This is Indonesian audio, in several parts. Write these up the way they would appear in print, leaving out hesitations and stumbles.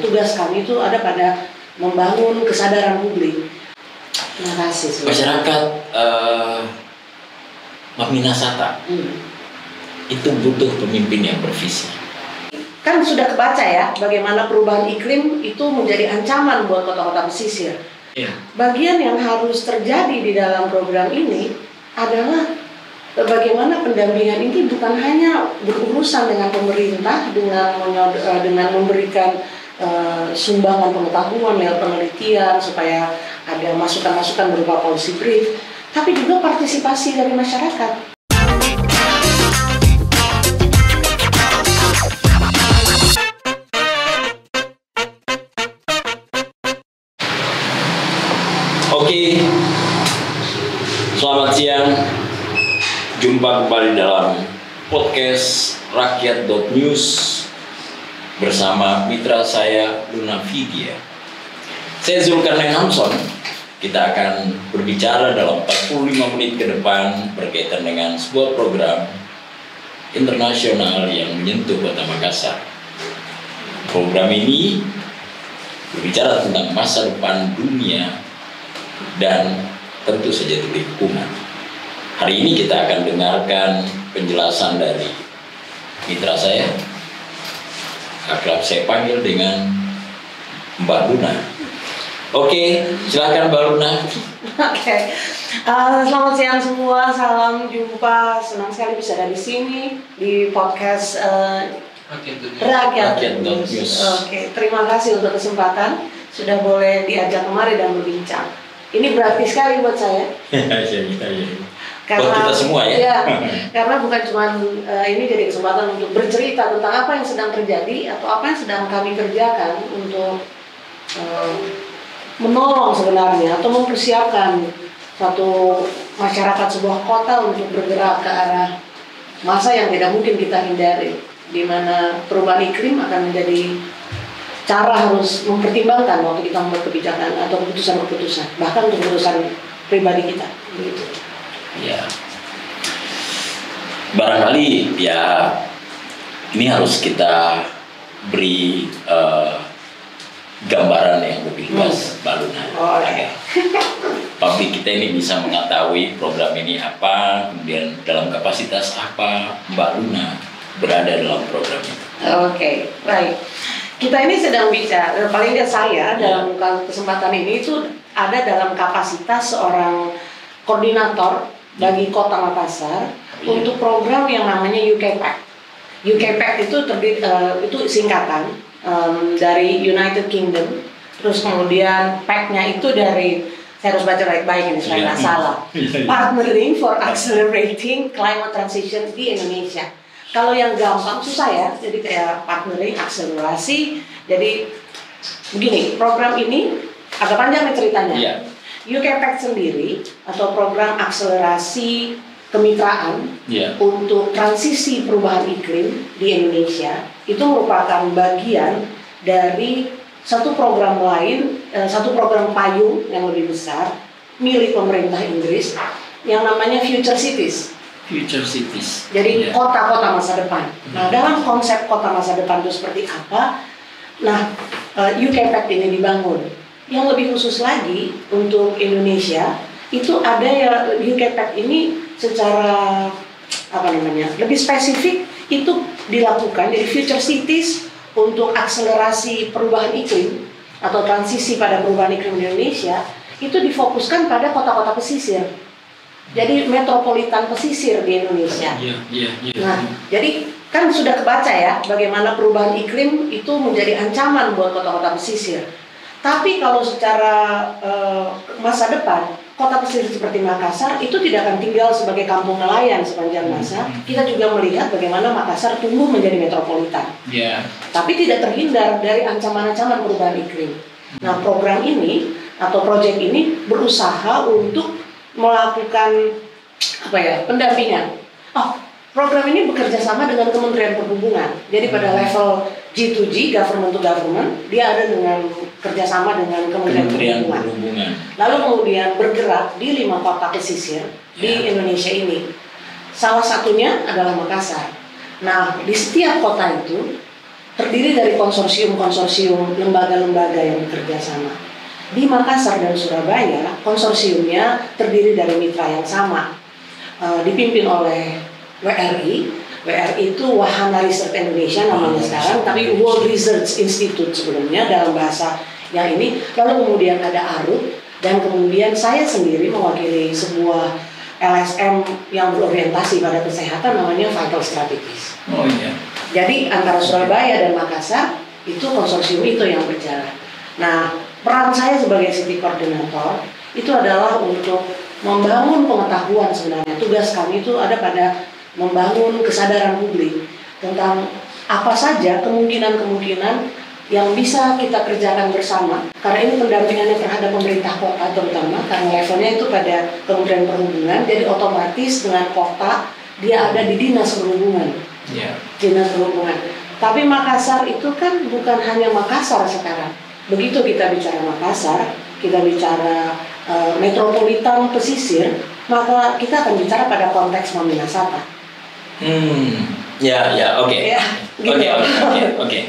tugas kami itu ada pada membangun kesadaran publik. Terima kasih. Masyarakat Minahasa itu butuh pemimpin yang bervisi. Kan sudah kebaca ya bagaimana perubahan iklim itu menjadi ancaman buat kota-kota pesisir. Yeah. Bagian yang harus terjadi di dalam program ini adalah bagaimana pendampingan ini bukan hanya berurusan dengan pemerintah dengan memberikan sumbangan pengetahuan lewat penelitian supaya ada masukan-masukan berupa policy brief, tapi juga partisipasi dari masyarakat. Oke, selamat siang. Jumpa kembali dalam podcast Rakyat.News bersama mitra saya Luna Vidya. Saya Zulkarnain Hamson. Kita akan berbicara dalam 45 menit ke depan berkaitan dengan sebuah program internasional yang menyentuh Kota Makassar. Program ini berbicara tentang masa depan dunia dan tentu saja lingkungan. Hari ini kita akan dengarkan penjelasan dari mitra saya, akrab saya panggil dengan Mbak Luna. Oke, silakan Mbak Luna. Oke. Selamat siang semua, salam jumpa, senang sekali bisa ada di sini di podcast Rakyat.News. Oke, terima kasih untuk kesempatan sudah boleh diajak kemari dan berbincang. Ini berarti sekali buat saya. Karena, buat kita semua ya. Ya karena bukan cuma ini jadi kesempatan untuk bercerita tentang apa yang sedang terjadi atau apa yang sedang kami kerjakan untuk menolong sebenarnya atau mempersiapkan satu masyarakat sebuah kota untuk bergerak ke arah masa yang tidak mungkin kita hindari, di mana perubahan iklim akan menjadi cara harus mempertimbangkan waktu kita membuat kebijakan atau keputusan-keputusan, bahkan untuk keputusan pribadi kita. Begitu. Ya, barangkali ya ini harus kita beri gambaran yang lebih luas, Mbak Luna. Agar publik kita ini bisa mengetahui program ini apa, kemudian dalam kapasitas apa Mbak Luna berada dalam program itu. Oke, baik. Kita ini sedang bicara, paling tidak saya dalam kesempatan ini itu ada dalam kapasitas seorang koordinator bagi Kota Makassar untuk program yang namanya UKPAC. UKPAC itu itu singkatan dari United Kingdom, terus kemudian PAC-nya itu dari, saya harus baca baik-baik ini supaya nggak salah, Partnering for Accelerating Climate Transition di Indonesia. Kalau yang gampang susah ya, jadi kayak partnering, akselerasi. Jadi begini, program ini agak panjang nih ceritanya. UKPAC sendiri atau program akselerasi kemitraan untuk transisi perubahan iklim di Indonesia itu merupakan bagian dari satu program lain, satu program payung yang lebih besar milik pemerintah Inggris yang namanya Future Cities. Jadi kota-kota masa depan. Nah, dalam konsep kota masa depan itu seperti apa? Nah, UKPAC ini dibangun. Yang lebih khusus lagi untuk Indonesia itu ada ya, UKPAC ini secara lebih spesifik itu dilakukan jadi Future Cities untuk akselerasi perubahan iklim atau transisi pada perubahan iklim di Indonesia itu difokuskan pada kota-kota pesisir. Jadi metropolitan pesisir di Indonesia. Nah, jadi kan sudah kebaca ya bagaimana perubahan iklim itu menjadi ancaman buat kota-kota pesisir. Tapi kalau secara masa depan, kota pesisir seperti Makassar itu tidak akan tinggal sebagai kampung nelayan sepanjang masa. Kita juga melihat bagaimana Makassar tumbuh menjadi metropolitan. Tapi tidak terhindar dari ancaman-ancaman perubahan iklim. Nah, program ini atau proyek ini berusaha untuk melakukan pendampingan. Program ini bekerja sama dengan Kementerian Perhubungan. Jadi pada level G2G, government to government, dia ada dengan kerjasama dengan Kementerian Perhubungan. Lalu kemudian bergerak di 5 kota pesisir di Indonesia ini. Salah satunya adalah Makassar. Nah, di setiap kota itu terdiri dari konsorsium-konsorsium lembaga-lembaga yang bekerja sama. Di Makassar dan Surabaya, konsorsiumnya terdiri dari mitra yang sama, dipimpin oleh WRI. WRI itu Wahana Research Indonesia namanya sekarang, tapi World Research Institute sebelumnya dalam bahasa yang ini. Lalu kemudian ada ARUT, dan kemudian saya sendiri mewakili sebuah LSM yang berorientasi pada kesehatan namanya Vital Strategies. Oh iya. Jadi antara Surabaya dan Makassar itu konsorsium itu yang berjalan. Nah, peran saya sebagai city coordinator itu adalah untuk membangun pengetahuan sebenarnya. Tugas kami itu ada pada membangun kesadaran publik tentang apa saja kemungkinan-kemungkinan yang bisa kita kerjakan bersama. Karena ini pendampingannya terhadap pemerintah kota terutama, karena levelnya itu pada Kementerian Perhubungan, jadi otomatis dengan kota dia ada di Dinas Perhubungan. Dinas Perhubungan. Tapi Makassar itu kan bukan hanya Makassar sekarang. Begitu kita bicara Makassar, kita bicara metropolitan pesisir, maka kita akan bicara pada konteks Maminasata. Oke.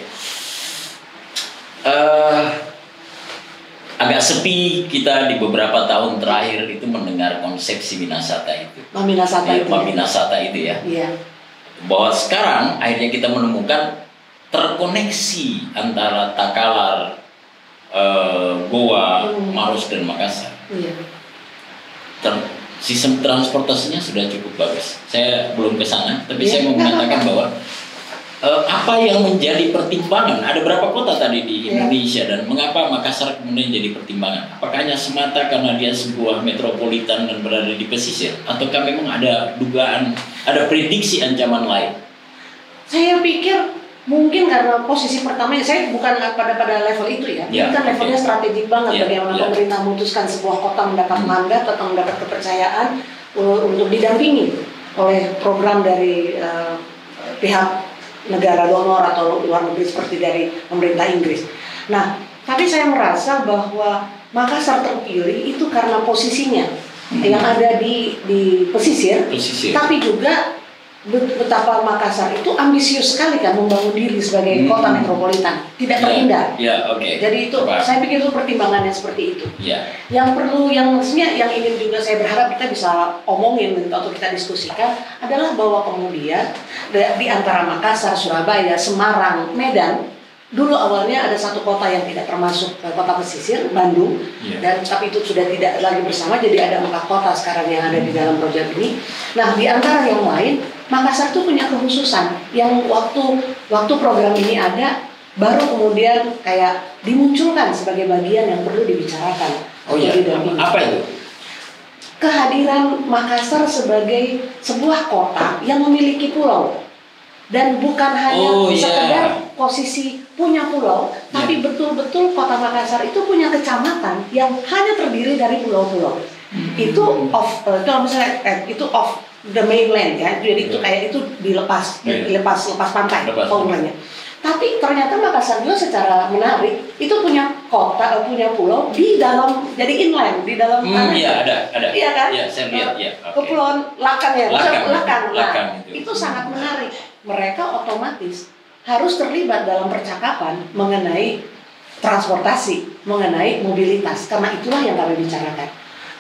Agak sepi kita di beberapa tahun terakhir itu mendengar konsep si Minasata itu. Maminasata itu ya. Iya. Bahwa sekarang akhirnya kita menemukan terkoneksi antara Takalar, Goa, Maros dan Makassar. Iya. Sistem transportasinya sudah cukup bagus. Saya belum ke sana, tapi saya mau mengatakan bahwa apa yang menjadi pertimbangan? Ada berapa kota tadi di Indonesia dan mengapa Makassar kemudian jadi pertimbangan? Apakah hanya semata karena dia sebuah metropolitan dan berada di pesisir, ataukah memang ada dugaan, ada prediksi ancaman lain? Saya pikir mungkin karena posisi pertamanya saya bukan pada level itu ya. Ini kan levelnya strategik banget bagaimana pemerintah memutuskan sebuah kota mendapat mandat atau mendapat kepercayaan untuk didampingi oleh program dari pihak negara donor atau luar negeri seperti dari pemerintah Inggris. Nah, tapi saya merasa bahwa Makassar terpilih itu karena posisinya yang ada di pesisir. Tapi juga betapa Makassar itu ambisius sekali kan membangun diri sebagai kota metropolitan, tidak terhindar. Jadi itu saya pikir itu pertimbangannya seperti itu. Yang perlu, yang maksudnya yang ingin juga saya berharap kita bisa omongin atau kita diskusikan adalah bahwa kemudian di antara Makassar, Surabaya, Semarang, Medan, dulu awalnya ada satu kota yang tidak termasuk kota pesisir, Bandung, dan tapi itu sudah tidak lagi bersama, jadi ada 4 kota sekarang yang ada di dalam proyek ini. Nah, di antara yang lain, Makassar itu punya kekhususan yang waktu program ini ada, baru kemudian kayak dimunculkan sebagai bagian yang perlu dibicarakan. Apa itu? Kehadiran Makassar sebagai sebuah kota yang memiliki pulau. Dan bukan hanya sekedar posisi punya pulau, tapi betul-betul kota Makassar itu punya kecamatan yang hanya terdiri dari pulau-pulau. Itu kalau misalnya itu off the mainland ya, jadi itu kayak itu dilepas pantai umumnya. Tapi ternyata Makassar juga secara menarik itu punya kota, punya pulau di dalam, jadi inland di dalam tanah. Ada. Iya kan? Iya, saya lihat Kepulauan Lakan ya. Lakan itu sangat menarik. Mereka otomatis harus terlibat dalam percakapan mengenai transportasi, mengenai mobilitas. Karena itulah yang kami bicarakan.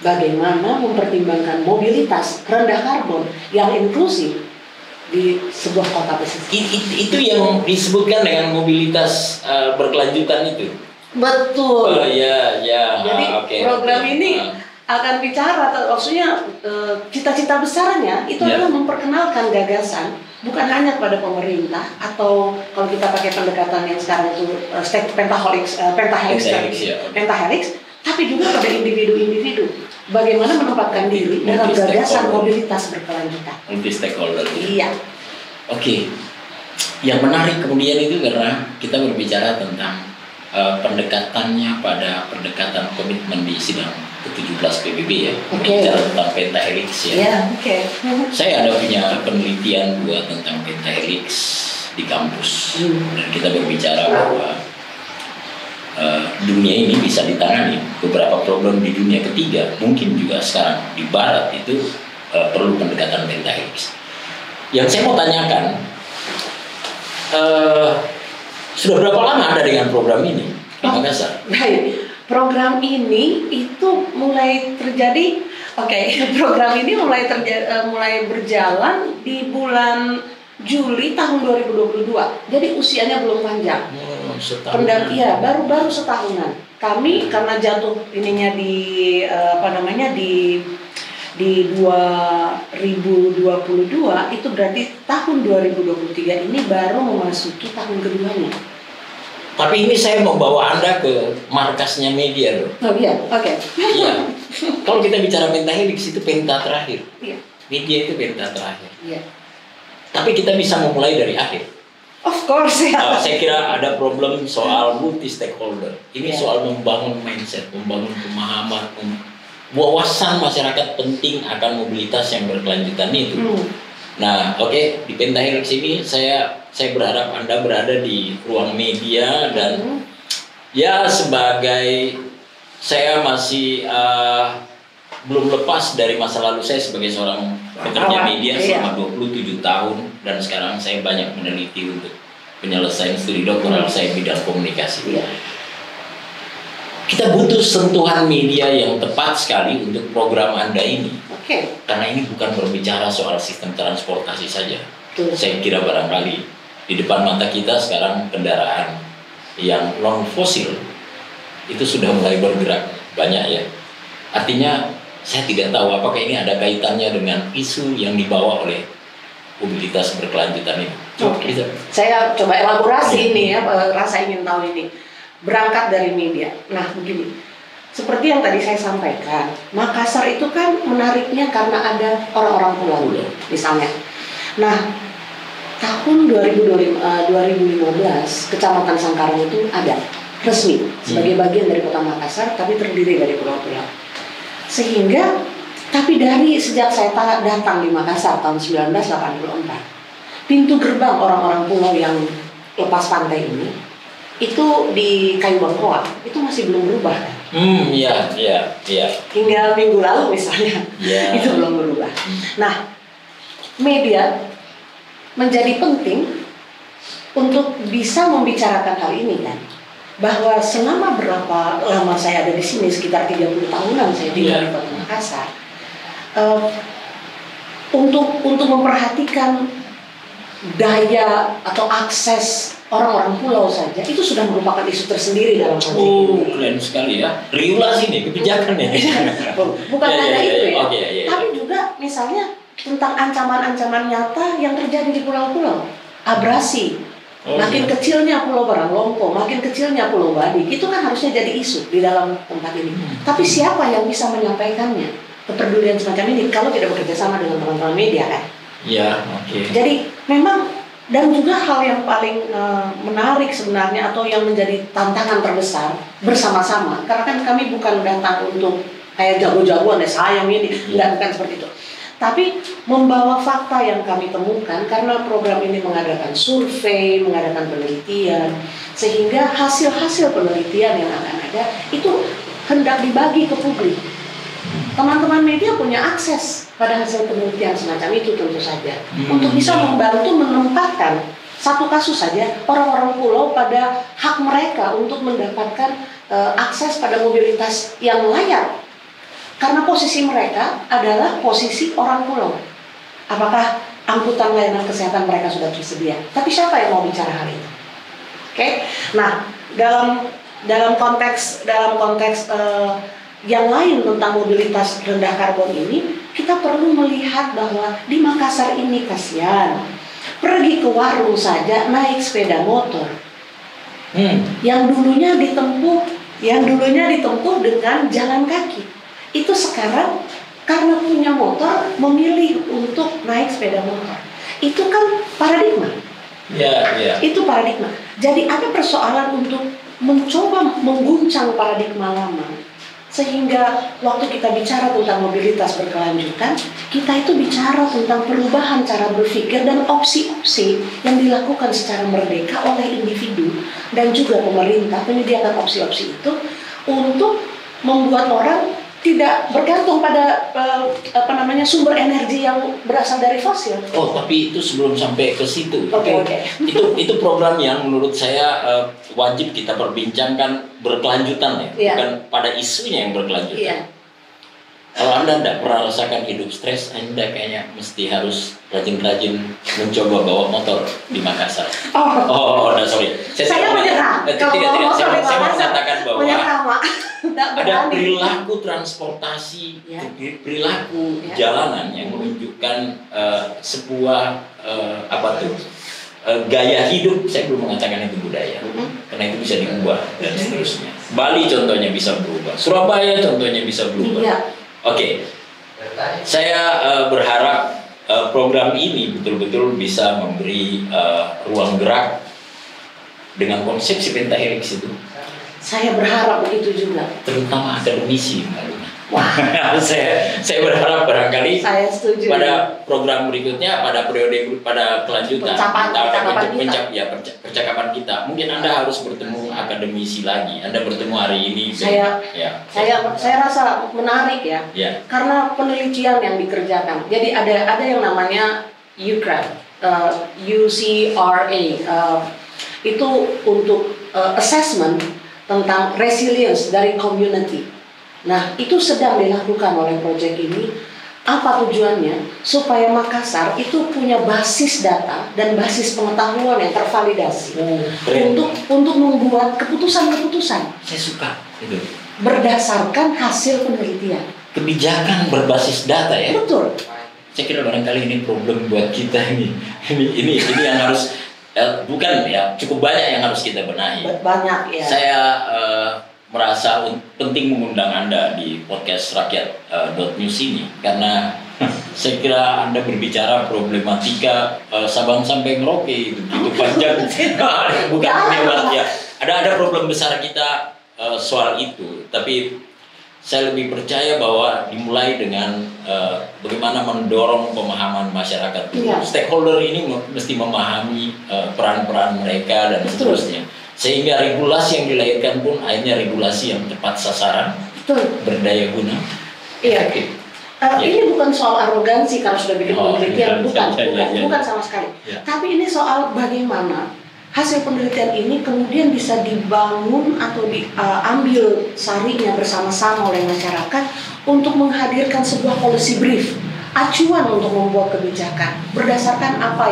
Bagaimana mempertimbangkan mobilitas rendah karbon yang inklusif di sebuah kota pesisir. Itu yang disebutkan dengan mobilitas berkelanjutan itu. Betul. Jadi program ini akan bicara, maksudnya cita-cita besarnya itu adalah memperkenalkan gagasan bukan hanya kepada pemerintah atau kalau kita pakai pendekatan yang sekarang itu pentahelix, tapi juga pada individu-individu. Bagaimana menempatkan diri dalam gagasan mobilitas berkelanjutan. Multi stakeholder. Iya. Oke. Yang menarik kemudian itu karena kita berbicara tentang pendekatannya pada pendekatan komitmen di sidang ke-17 PBB ya. Bicara tentang pentahelix ya. Saya ada punya penelitian buat tentang pentahelix di kampus. Dan kita berbicara bahwa dunia ini bisa ditangani. Beberapa problem di dunia ketiga, mungkin juga sekarang di barat itu perlu pendekatan pentahelix. Yang saya mau tanyakan, Sudah berapa lama Anda dengan program ini di Makassar? Baik, program ini itu mulai terjadi. Program ini mulai berjalan di bulan Juli tahun 2022. Jadi usianya belum panjang. Iya, baru setahunan. Kami karena jatuh ininya di di 2022, itu berarti tahun 2023 ini baru memasuki tahun keduanya. Tapi ini saya mau bawa Anda ke markasnya media loh. Oh iya, oke. Iya. Kalau kita bicara pentahelix itu penta terakhir. Iya. Media itu penta terakhir. Iya. Tapi kita bisa memulai dari akhir. Of course ya. Saya kira ada problem soal multi stakeholder. Ini soal membangun mindset, membangun pemahaman, wawasan masyarakat penting akan mobilitas yang berkelanjutan itu. Nah, di pentahelix ini saya berharap Anda berada di ruang media dan ya sebagai saya masih belum lepas dari masa lalu saya sebagai seorang pekerja media selama 27 tahun dan sekarang saya banyak meneliti untuk penyelesaian studi doktoral saya bidang komunikasi. Kita butuh sentuhan media yang tepat sekali untuk program Anda ini. Karena ini bukan berbicara soal sistem transportasi saja. Saya kira barangkali di depan mata kita sekarang kendaraan yang non fosil itu sudah mulai bergerak banyak ya. Artinya saya tidak tahu apakah ini ada kaitannya dengan isu yang dibawa oleh mobilitas berkelanjutan ini. Saya coba elaborasi ini ya, rasa ingin tahu ini. Berangkat dari media. Nah, begini. Seperti yang tadi saya sampaikan, Makassar itu kan menariknya karena ada orang-orang pulau, misalnya. Nah, tahun 2015, Kecamatan Sangkarang itu ada resmi sebagai bagian dari Kota Makassar, tapi terdiri dari pulau-pulau. Sehingga, tapi dari sejak saya datang di Makassar tahun 1984, pintu gerbang orang-orang pulau yang lepas pantai ini itu di Kayu Bangkoa itu masih belum berubah kan? Iya. Hingga minggu lalu misalnya itu belum berubah. Nah, media menjadi penting untuk bisa membicarakan hal ini kan, bahwa selama berapa lama saya ada di sini, sekitar 30 tahunan saya tinggal di Kota Makassar, untuk memperhatikan daya atau akses orang-orang pulau saja itu sudah merupakan isu tersendiri dalam konteks ini. Keren sekali ya. Regulasi nih, kebijakan ya. Bukan hanya itu ya. Tapi juga misalnya tentang ancaman-ancaman nyata yang terjadi di pulau-pulau. Abrasi. Makin kecilnya Pulau Baranglongko, makin kecilnya Pulau Badik, itu kan harusnya jadi isu di dalam tempat ini. Tapi siapa yang bisa menyampaikannya? Kepedulian semacam ini kalau tidak bekerja sama dengan teman-teman media kan? Jadi memang, dan juga hal yang paling menarik sebenarnya atau yang menjadi tantangan terbesar bersama-sama, karena kan kami bukan datang untuk kayak jago-jagoan saya ini, bukan seperti itu. Tapi membawa fakta yang kami temukan karena program ini mengadakan survei, mengadakan penelitian, sehingga hasil-hasil penelitian yang akan ada itu hendak dibagi ke publik. Teman-teman media punya akses pada hasil penelitian semacam itu tentu saja untuk bisa membantu menempatkan satu kasus saja orang-orang pulau pada hak mereka untuk mendapatkan akses pada mobilitas yang layak karena posisi mereka adalah posisi orang pulau. Apakah angkutan layanan kesehatan mereka sudah tersedia? Tapi siapa yang mau bicara hal itu? Nah, dalam konteks yang lain tentang mobilitas rendah karbon ini, kita perlu melihat bahwa di Makassar ini kasihan, pergi ke warung saja naik sepeda motor, yang dulunya ditempuh dengan jalan kaki, itu sekarang karena punya motor memilih untuk naik sepeda motor. Itu kan paradigma. Itu paradigma. Jadi ada persoalan untuk mencoba mengguncang paradigma lama. Sehingga waktu kita bicara tentang mobilitas berkelanjutan, kita itu bicara tentang perubahan cara berpikir dan opsi-opsi yang dilakukan secara merdeka oleh individu dan juga pemerintah menyediakan opsi-opsi itu untuk membuat orang tidak bergantung pada sumber energi yang berasal dari fosil. Oh, tapi itu sebelum sampai ke situ. Oke. Itu program yang menurut saya wajib kita perbincangkan berkelanjutan ya, bukan pada isunya yang berkelanjutan. Kalau Anda tidak pernah rasakan hidup stres, Anda kayaknya mesti harus rajin-rajin mencoba bawa motor di Makassar. Sorry. Saya menyerah. Tidak. Saya mau mengatakan bahwa ada berani. perilaku transportasi, perilaku jalanan yang menunjukkan sebuah gaya hidup. Saya belum mengatakan itu budaya, karena itu bisa diubah dan seterusnya. Bali contohnya bisa berubah, Surabaya contohnya bisa berubah. Oke. Saya berharap program ini betul-betul bisa memberi ruang gerak dengan konsep si pentahelix itu. Saya berharap begitu juga. Terutama akademisi, Mbak Luna. Wah. saya berharap barangkali saya setuju. Pada program berikutnya, pada periode, pada kelanjutan, percakapan kita. Mungkin Anda harus bertemu akademisi lagi. Anda bertemu hari ini. Saya rasa menarik ya. Karena penelitian yang dikerjakan. Jadi ada yang namanya UCRA, itu untuk assessment tentang resilience dari community. Nah, itu sedang dilakukan oleh proyek ini. Apa tujuannya? Supaya Makassar itu punya basis data dan basis pengetahuan yang tervalidasi untuk membuat keputusan-keputusan. Saya suka itu. Berdasarkan hasil penelitian. Kebijakan berbasis data ya. Betul. Saya kira barangkali ini problem buat kita ini. Ini yang harus cukup banyak yang harus kita benahi. Banyak ya. Saya merasa penting mengundang Anda di podcast Rakyat.News ini karena saya kira Anda berbicara problematika Sabang sampai Merauke itu panjang. Bukan lewat ya. Ada problem besar kita soal itu, tapi saya lebih percaya bahwa dimulai dengan bagaimana mendorong pemahaman masyarakat. Stakeholder ini mesti memahami peran-peran mereka dan seterusnya. Sehingga regulasi yang dilahirkan pun akhirnya regulasi yang tepat sasaran, berdaya guna, efektif. Ini bukan soal arogansi kalau sudah bikin penelitian, bukan sama sekali. Tapi ini soal bagaimana hasil penelitian ini kemudian bisa dibangun atau diambil sarinya bersama-sama oleh masyarakat untuk menghadirkan sebuah policy brief, acuan untuk membuat kebijakan berdasarkan apa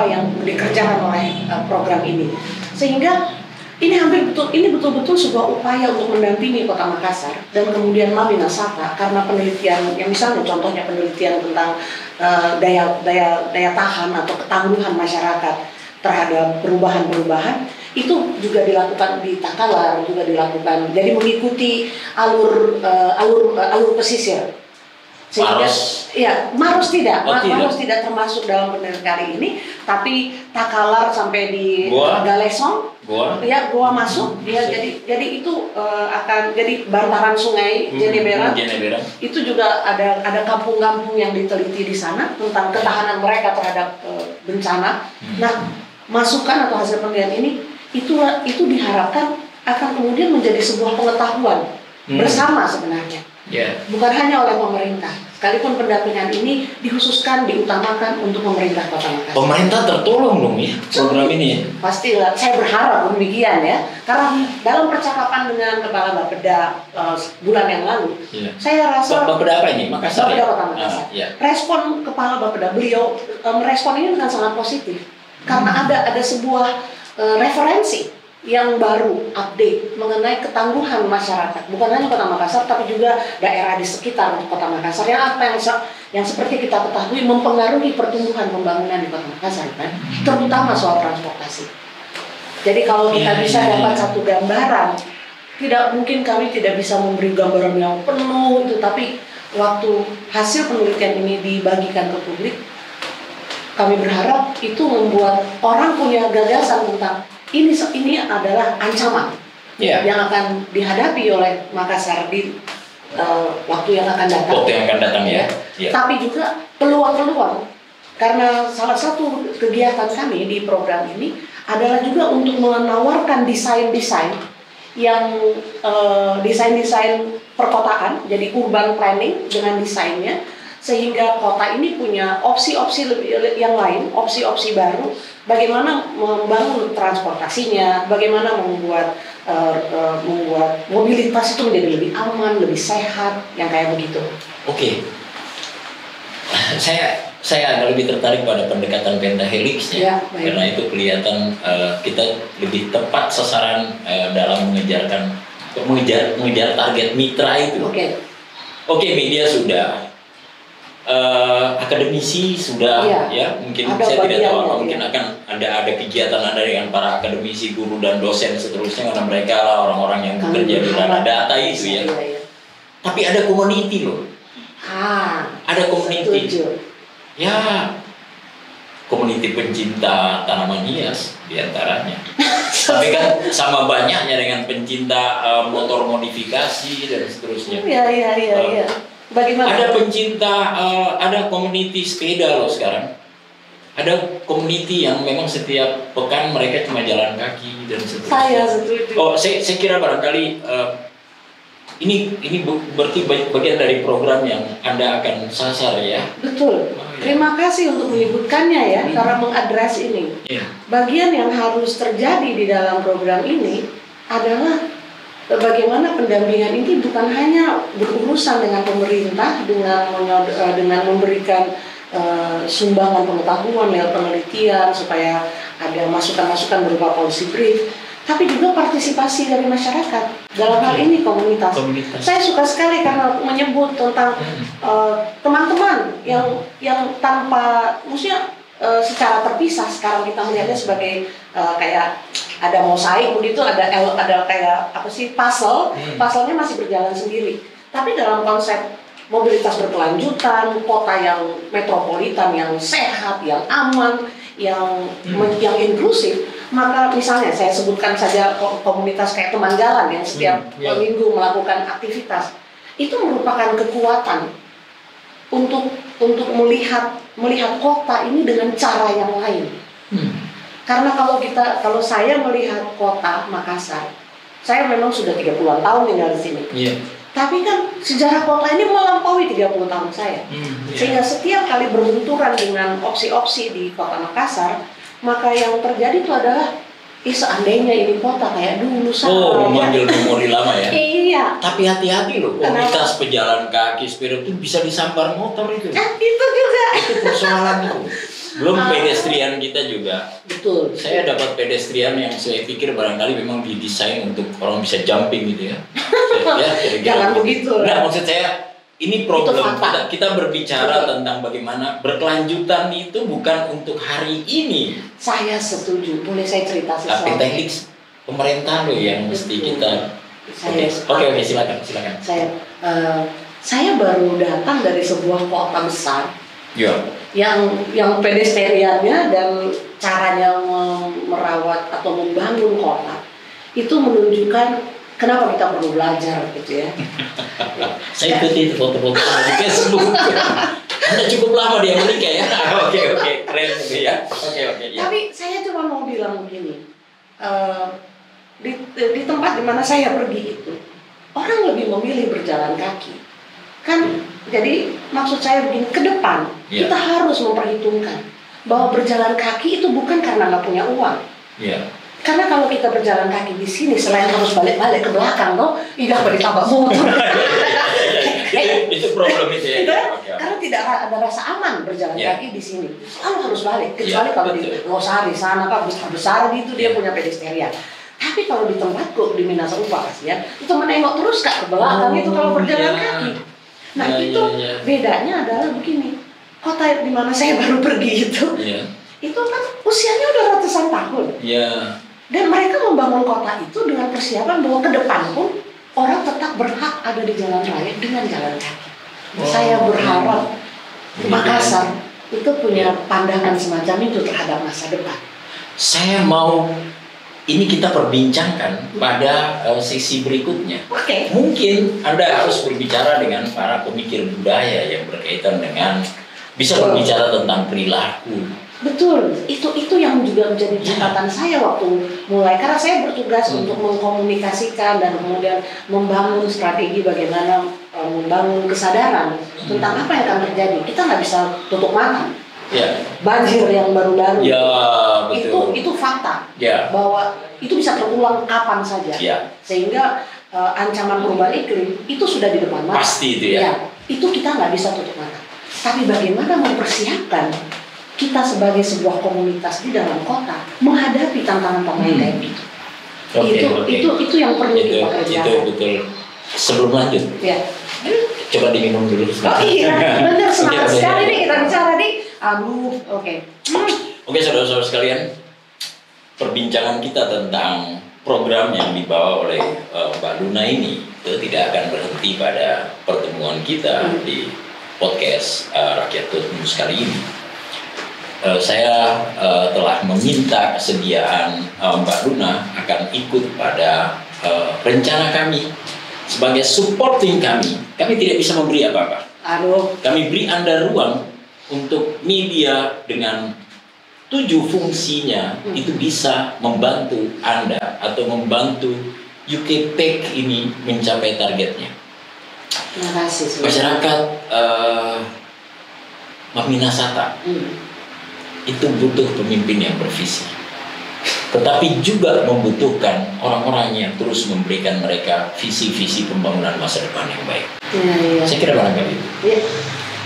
yang dikerjakan oleh program ini. Sehingga ini betul-betul sebuah upaya untuk mendampingi Kota Makassar dan kemudian Mamina Saka karena penelitian yang misalnya contohnya penelitian tentang daya tahan atau ketangguhan masyarakat terhadap perubahan-perubahan itu juga dilakukan di Takalar, juga dilakukan. Jadi mengikuti alur pesisir. Sehingga Maros tidak termasuk dalam penelitian kali ini, tapi Takalar sampai di Galesong, Goa masuk, jadi itu akan jadi bantaran sungai Jeneberang. Itu juga ada kampung-kampung yang diteliti di sana tentang ketahanan mereka terhadap bencana. Nah, masukan atau hasil penelitian ini itu diharapkan akan kemudian menjadi sebuah pengetahuan bersama sebenarnya. Bukan hanya oleh pemerintah. Sekalipun pendampingan ini dikhususkan, diutamakan untuk pemerintah Kota Makassar. Pemerintah tertolong dong ya program ini ya? Pastilah, saya berharap demikian ya. Karena dalam percakapan dengan Kepala Bapeda bulan yang lalu, saya rasa Bapeda apa ini? Makassar. Bapeda Kota Makassar. Respon Kepala Bapeda beliau merespon ini dengan sangat positif. Karena ada sebuah referensi yang baru update mengenai ketangguhan masyarakat, bukan hanya Kota Makassar tapi juga daerah di sekitar Kota Makassar yang seperti kita ketahui mempengaruhi pertumbuhan pembangunan di Kota Makassar kan, terutama soal transportasi. Jadi kalau kita bisa dapat satu gambaran, tidak mungkin kami tidak bisa memberi gambaran yang penuh itu, tapi waktu hasil penelitian ini dibagikan ke publik, kami berharap itu membuat orang punya gagasan tentang ini adalah ancaman yang akan dihadapi oleh Makassar di waktu yang akan datang. Waktu yang akan datang ya. Tapi juga peluang-peluang. Karena salah satu kegiatan kami di program ini adalah juga untuk menawarkan desain-desain yang desain-desain perkotaan, jadi urban planning dengan desainnya, sehingga kota ini punya opsi-opsi yang lain, opsi-opsi baru, bagaimana membangun transportasinya, bagaimana membuat mobilitas itu menjadi lebih aman, lebih sehat, yang kayak begitu. Oke. Saya agak lebih tertarik pada pendekatan pentahelix ya, karena itu kelihatan kita lebih tepat sasaran dalam mengejar target mitra itu. Oke, media sudah, akademisi sudah, ya mungkin ada saya tidak tahu apa mungkin akan ada kegiatan dengan para akademisi, guru dan dosen seterusnya, karena mereka lah orang-orang yang bekerja di ranah data itu ya. Tapi ada community loh. Ada community. Ya, komuniti pencinta tanaman hias diantaranya. Tapi kan sama banyaknya dengan pencinta motor modifikasi dan seterusnya. Iya. Bagaimana? Ada pencinta, ada komuniti sepeda loh sekarang. Ada komuniti yang memang setiap pekan mereka cuma jalan kaki dan seterusnya. Saya setuju. Saya kira barangkali ini berarti bagian dari program yang Anda akan sasar ya. Betul. Terima kasih untuk menyebutkannya ya, karena mengadres ini. Bagian yang harus terjadi di dalam program ini adalah bagaimana pendampingan ini bukan hanya berurusan dengan pemerintah dengan memberikan sumbangan pengetahuan lewat penelitian supaya ada masukan-masukan berupa policy brief, tapi juga partisipasi dari masyarakat. Dalam hal ini komunitas. Saya suka sekali karena menyebut tentang teman-teman yang tanpa, maksudnya secara terpisah. Sekarang kita melihatnya sebagai kayak ada mosaik begitu, ada kayak apa sih, puzzle. Puzzle-nya masih berjalan sendiri. Tapi dalam konsep mobilitas berkelanjutan, kota yang metropolitan, yang sehat, yang aman, yang inklusif, maka misalnya saya sebutkan saja komunitas kayak teman jalan yang setiap minggu melakukan aktivitas, itu merupakan kekuatan untuk melihat kota ini dengan cara yang lain. Karena kalau saya melihat kota Makassar, saya memang sudah 30-an tahun tinggal di sini. Tapi kan sejarah kota ini melampaui 30 tahun saya. Sehingga setiap kali berbenturan dengan opsi-opsi di kota Makassar, maka yang terjadi itu adalah seandainya ini kota kayak dulu memanggil memori lama ya. Iya. Tapi hati-hati loh, komunitas pejalan kaki sepeda itu bisa disambar motor itu. Itu juga. Itu persoalan itu. Belum pedestrian kita juga. Betul. Saya dapat pedestrian yang saya pikir barangkali memang didesain untuk orang bisa jumping gitu ya. Jangan begitu. Nah, maksud saya ini problem kita berbicara tentang bagaimana berkelanjutan itu bukan untuk hari ini. Saya setuju. Boleh saya cerita sesuatu? Tapi teknik pemerintah loh yang mesti kita. Oke, silakan. Saya baru datang dari sebuah kota besar. Yang pedestriannya dan caranya merawat atau membangun kota itu menunjukkan kenapa kita perlu belajar gitu ya. Saya ikuti itu foto-foto di Facebook. Anda cukup lama di Amerika ya. Oke, keren gitu ya. Oke. Tapi saya cuma mau bilang begini, di tempat dimana saya pergi itu orang lebih memilih berjalan kaki. Kan jadi maksud saya begini, ke depan kita harus memperhitungkan bahwa berjalan kaki itu bukan karena nggak punya uang. Karena kalau kita berjalan kaki di sini selain harus balik-balik ke belakang tidak berditabrak motor. Itu problem itu ya. Karena tidak ada rasa aman berjalan kaki di sini. Selalu harus balik, kecuali kalau di Losari sana kan besar gitu dia punya pedestrian. Tapi kalau di tempatku di Minas Upas ya, itu menengok terus ke belakang itu kalau berjalan kaki. Nah bedanya adalah begini, kota di mana saya baru pergi itu kan usianya udah ratusan tahun. Dan mereka membangun kota itu dengan persiapan bahwa ke depan pun orang tetap berhak ada di jalan raya dengan jalan kaki. Saya berharap Makassar itu punya pandangan semacam itu terhadap masa depan. Saya mau ini kita perbincangkan pada sesi berikutnya. Mungkin Anda harus berbicara dengan para pemikir budaya yang berkaitan dengan bisa berbicara tentang perilaku, Betul, itu yang juga menjadi catatan saya waktu mulai, karena saya bertugas untuk mengkomunikasikan dan kemudian membangun strategi bagaimana membangun kesadaran tentang apa yang akan terjadi. Kita nggak bisa tutup mata. Banjir yang baru-baru itu fakta bahwa itu bisa terulang kapan saja, sehingga ancaman perubahan iklim itu sudah di depan mata. Pasti itu ya. Itu kita nggak bisa tutup mata. Tapi bagaimana mempersiapkan kita sebagai sebuah komunitas di dalam kota menghadapi tantangan-tantangan kayak gitu. Itu yang perlu kita kerjakan. Itu betul. Sebelum lanjut, coba diminum dulu. Oh iya, benar, semangat sekali nih kita bicara nih. Oke, saudara-saudara sekalian, perbincangan kita tentang program yang dibawa oleh Mbak Luna ini itu tidak akan berhenti pada pertemuan kita di podcast Rakyat Tumus kali ini. Saya telah meminta kesediaan Mbak Luna akan ikut pada rencana kami sebagai supporting kami. Kami tidak bisa memberi apa-apa. Kami beri Anda ruang untuk media dengan 7 fungsinya itu bisa membantu Anda atau membantu UK PEC ini mencapai targetnya. Terima kasih. Masyarakat Minasata itu butuh pemimpin yang bervisi, tetapi juga membutuhkan orang-orang yang terus memberikan mereka visi-visi pembangunan masa depan yang baik. Saya kira barangkali itu.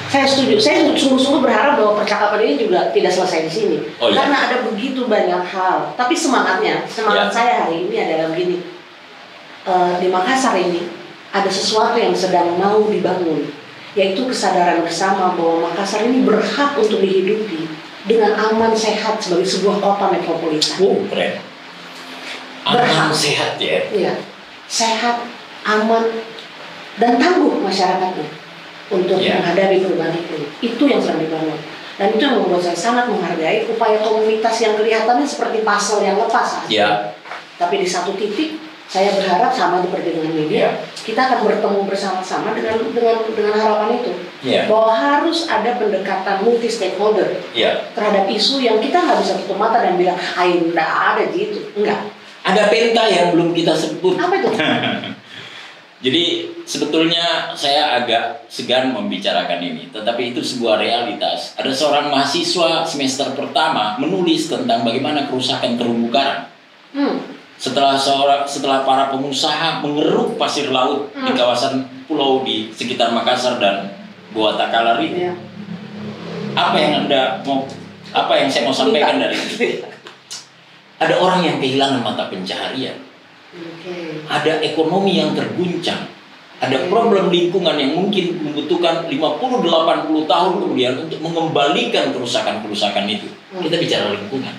Saya setuju. Saya sungguh-sungguh berharap bahwa percakapan ini juga tidak selesai di sini, karena ada begitu banyak hal. Tapi semangat saya hari ini adalah begini. Di Makassar ini ada sesuatu yang sedang mau dibangun, yaitu kesadaran bersama bahwa Makassar ini berhak untuk dihidupi dengan aman sehat sebagai sebuah kota metropolitan. Keren. Aman sehat ya. Iya, sehat, aman, dan tangguh masyarakatnya untuk menghadapi perubahan iklim. Itu yang sedang dibangun. Dan itu yang membuat saya sangat menghargai upaya komunitas yang kelihatannya seperti puzzle yang lepas saja. Tapi di satu titik saya berharap sama seperti dengan media, kita akan bertemu bersama-sama dengan harapan itu, bahwa harus ada pendekatan multi stakeholder terhadap isu yang kita nggak bisa tutup mata dan bilang, ayo nggak ada gitu, enggak. Ada penta yang belum kita sebut. Apa itu? Jadi sebetulnya saya agak segan membicarakan ini, tetapi itu sebuah realitas. Ada seorang mahasiswa semester pertama menulis tentang bagaimana kerusakan terumbu karang. Setelah para pengusaha mengeruk pasir laut di kawasan pulau di sekitar Makassar dan Goa Takalar itu, apa yang saya mau sampaikan dari itu? Ada orang yang kehilangan mata pencaharian, ada ekonomi yang terguncang, ada problem lingkungan yang mungkin membutuhkan 50-80 tahun kemudian untuk mengembalikan kerusakan-kerusakan itu. Kita bicara lingkungan.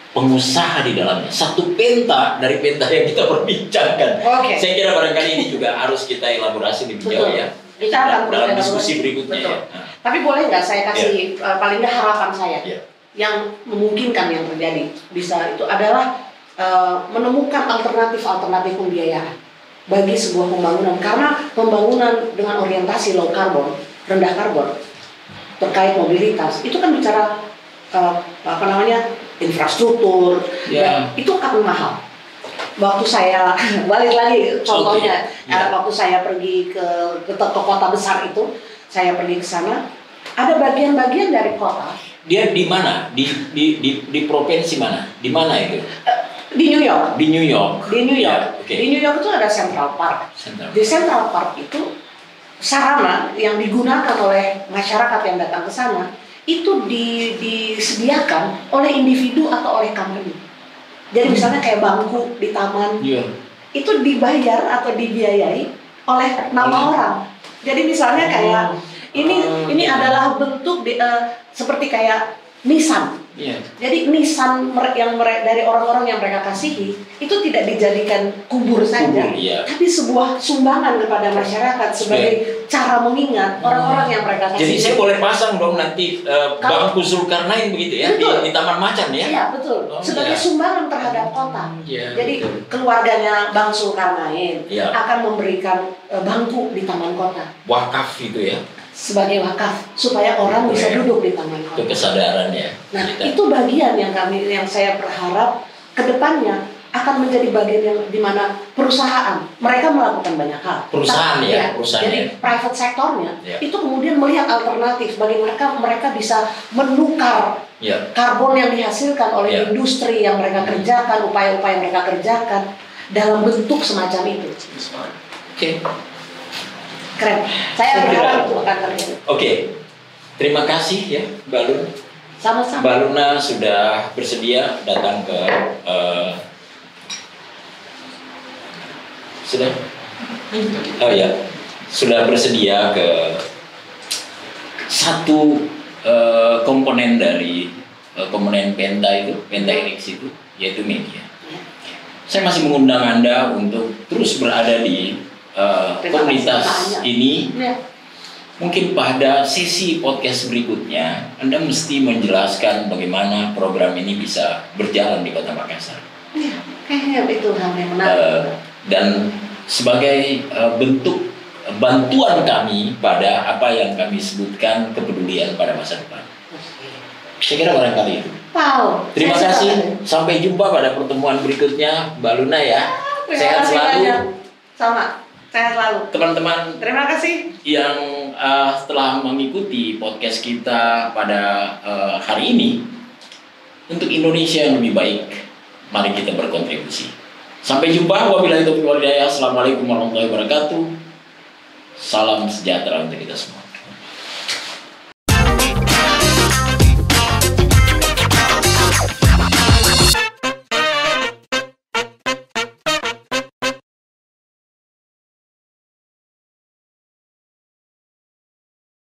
Pengusaha di dalamnya, satu penta dari penta yang kita perbincangkan. Saya kira barangkali ini juga harus kita elaborasi lebih jauh ya. Kita akan dalam diskusi berikutnya. Tapi boleh nggak saya kasih paling nggak harapan saya yang memungkinkan yang terjadi bisa itu adalah menemukan alternatif pembiayaan bagi sebuah pembangunan, karena pembangunan dengan orientasi low carbon, rendah karbon terkait mobilitas itu kan bicara infrastruktur, itu akan mahal. Waktu saya balik lagi contohnya, waktu saya pergi ke kota besar itu, saya pergi ke sana, ada bagian-bagian dari kota. Dia di mana? Di provinsi mana? Di mana itu? Di New York. Di New York. Di New York itu ada Central Park. Di Central Park itu sarana yang digunakan oleh masyarakat yang datang ke sana itu disediakan oleh individu atau oleh company. Jadi misalnya kayak bangku di taman, itu dibayar atau dibiayai oleh nama orang. Jadi misalnya kayak ini adalah bentuk seperti kayak nisan. Jadi nisan yang dari orang-orang yang mereka kasihi itu tidak dijadikan kubur saja, tapi sebuah sumbangan kepada masyarakat sebagai cara mengingat orang-orang yang mereka kasihi. Jadi saya boleh pasang dong nanti bangku Zulkarnain begitu ya di Taman Macan ya? Iya betul. Sebagai sumbangan terhadap kota. Jadi keluarganya Bang Zulkarnain akan memberikan bangku di taman kota. Wakaf itu ya? sebagai wakaf supaya orang bisa duduk di tangan itu kesadarannya. Nah, itu bagian yang saya berharap kedepannya akan menjadi bagian yang dimana perusahaan mereka melakukan banyak hal. Perusahaan ya. Jadi private sektornya itu kemudian melihat alternatif bagi mereka bisa menukar karbon yang dihasilkan oleh industri yang mereka kerjakan, upaya-upaya yang mereka kerjakan dalam bentuk semacam itu. Oke. Keren. Saya berharap itu akan terjadi. Oke. Terima kasih ya, Mbak Luna. Sama-sama. Mbak Luna sudah bersedia datang ke sudah bersedia ke satu komponen dari komponen Penta Helix itu, yaitu media. Saya masih mengundang Anda untuk terus berada di komunitas ini. Mungkin pada sesi podcast berikutnya Anda mesti menjelaskan bagaimana program ini bisa berjalan di Kota Makassar. Kayaknya itu hal yang menarik. Dan sebagai bentuk bantuan kami pada apa yang kami sebutkan kepedulian pada masa depan. Saya kira barangkali itu. Wow. Terima kasih. Sampai jumpa pada pertemuan berikutnya, Mbak Luna ya. Sehat selalu. Sama. Sehat selalu. Teman-teman. Terima kasih. Yang setelah mengikuti podcast kita pada hari ini, untuk Indonesia yang lebih baik, mari kita berkontribusi. Sampai jumpa. Wabillahi taufiq wal hidayah. Assalamualaikum warahmatullahi wabarakatuh. Salam sejahtera untuk kita semua.